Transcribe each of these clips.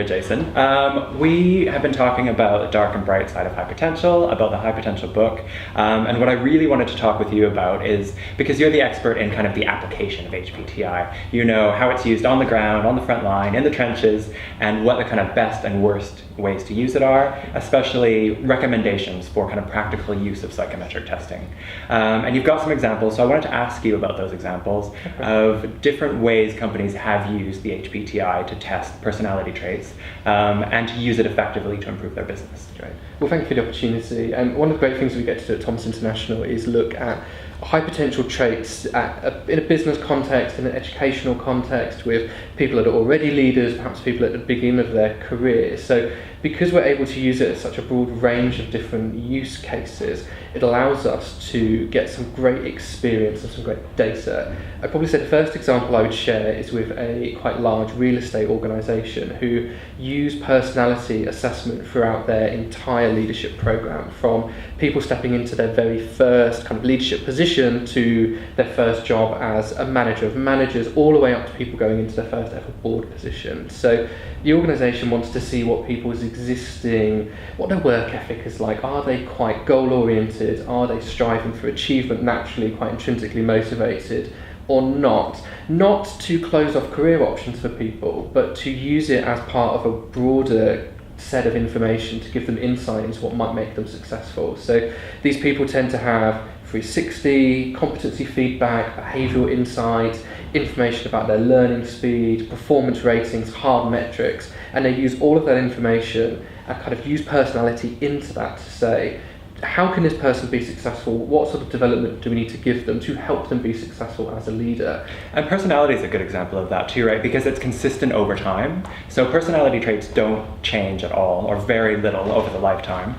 Jayson. We have been talking about the dark and bright side of high potential, about the high potential book, and what I really wanted to talk with you about is, because you're the expert in kind of the application of HPTI, you know how it's used on the ground, on the front line, in the trenches, and what the kind of best and worst ways to use it are, especially recommendations for kind of practical use of psychometric testing. And you've got some examples, so I wanted to ask you about those examples of different ways companies have used the HPTI to test personality traits and to use it effectively to improve their business. Great. Well, thank you for the opportunity. One of the great things we get to do at Thomas International is look at high potential traits in a business context, in an educational context, with people that are already leaders, perhaps people at the beginning of their career. So because we're able to use it at such a broad range of different use cases, it allows us to get some great experience and some great data. I'd probably say the first example I would share is with a quite large real estate organisation who use personality assessment throughout their entire leadership programme, from people stepping into their very first kind of leadership position to their first job as a manager of managers, all the way up to people going into their first ever board position. So the organisation wants to see what people's what their work ethic is like. Are they quite goal oriented? Are they striving for achievement, naturally quite intrinsically motivated, or not? Not to close off career options for people, but to use it as part of a broader set of information to give them insight into what might make them successful. So these people tend to have 360, competency feedback, behavioural insights, information about their learning speed, performance ratings, hard metrics, and they use all of that information and kind of use personality into that to say, how can this person be successful? What sort of development do we need to give them to help them be successful as a leader? And personality is a good example of that too, right? Because it's consistent over time. So personality traits don't change at all, or very little over the lifetime.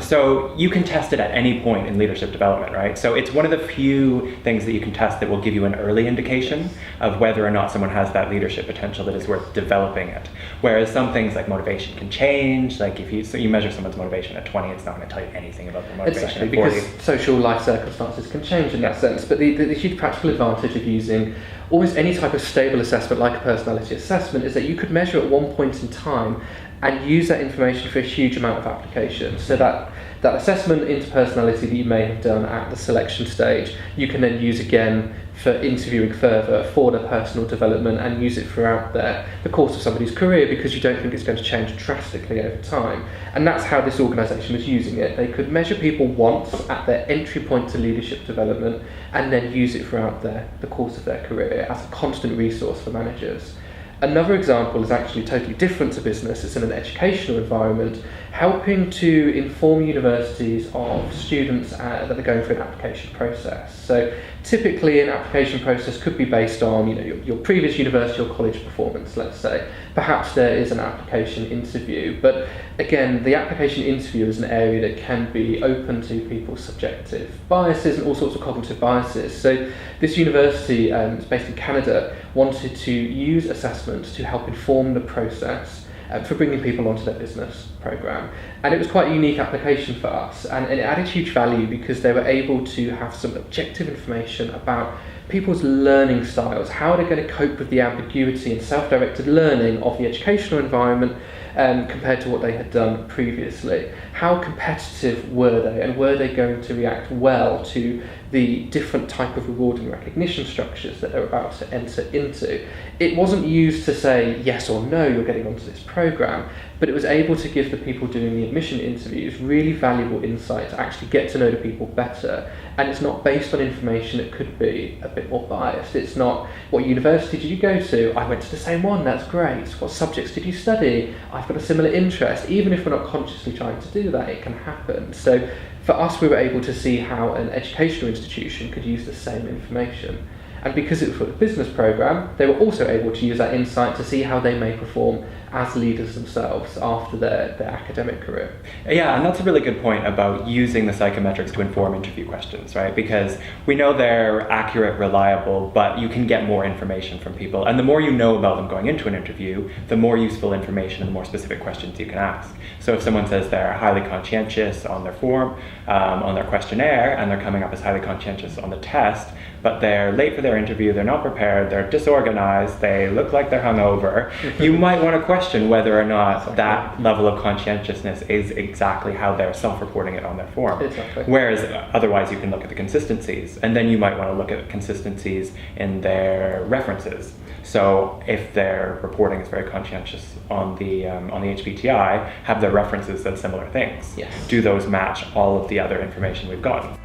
So you can test it at any point in leadership development, right? So it's one of the few things that you can test that will give you an early indication of whether or not someone has that leadership potential that is worth developing it. Whereas some things like motivation can change. Like if you measure someone's motivation at 20, it's not going to tell you anything about their motivation. Exactly, because social life circumstances can change in that sense. But the huge practical advantage of using almost any type of stable assessment like a personality assessment is that you could measure at one point in time and use that information for a huge amount of applications. So that assessment into personality that you may have done at the selection stage, you can then use again for interviewing further for their personal development, and use it throughout the course of somebody's career, because you don't think it's going to change drastically over time. And that's how this organisation was using it. They could measure people once at their entry point to leadership development and then use it throughout the course of their career as a constant resource for managers. Another example is actually totally different to business. It's in an educational environment, helping to inform universities of students that are going through an application process. So typically an application process could be based on your previous university or college performance, let's say. Perhaps there is an application interview, but again, the application interview is an area that can be open to people's subjective biases and all sorts of cognitive biases. So this university, it's based in Canada, wanted to use assessments to help inform the process for bringing people onto their business programme. And it was quite a unique application for us, and it added huge value because they were able to have some objective information about people's learning styles, how they're going to cope with the ambiguity and self-directed learning of the educational environment compared to what they had done previously. How competitive were they, and were they going to react well to the different type of reward and recognition structures that they're about to enter into? It wasn't used to say yes or no, you're getting onto this programme, but it was able to give the people doing the admission interviews really valuable insight to actually get to know the people better. And it's not based on information that could be a bit more biased. It's not, what university did you go to? I went to the same one, that's great. What subjects did you study? I've got a similar interest. Even if we're not consciously trying to do that, it can happen. So for us, we were able to see how an educational institution could use the same information. And because it was for the business programme, they were also able to use that insight to see how they may perform as leaders themselves after their academic career. Yeah, and that's a really good point about using the psychometrics to inform interview questions, right? Because we know they're accurate, reliable, but you can get more information from people. And the more you know about them going into an interview, the more useful information and the more specific questions you can ask. So if someone says they're highly conscientious on their form, on their questionnaire, and they're coming up as highly conscientious on the test, but they're late for their interview, they're not prepared, they're disorganized, they look like they're hungover, you might want to question whether or not that level of conscientiousness is exactly how they're self-reporting it on their form. Exactly. Whereas otherwise you can look at the consistencies, and then you might want to look at consistencies in their references. So if their reporting is very conscientious on the HPTI, have their references said similar things? Yes. Do those match all of the other information we've gotten?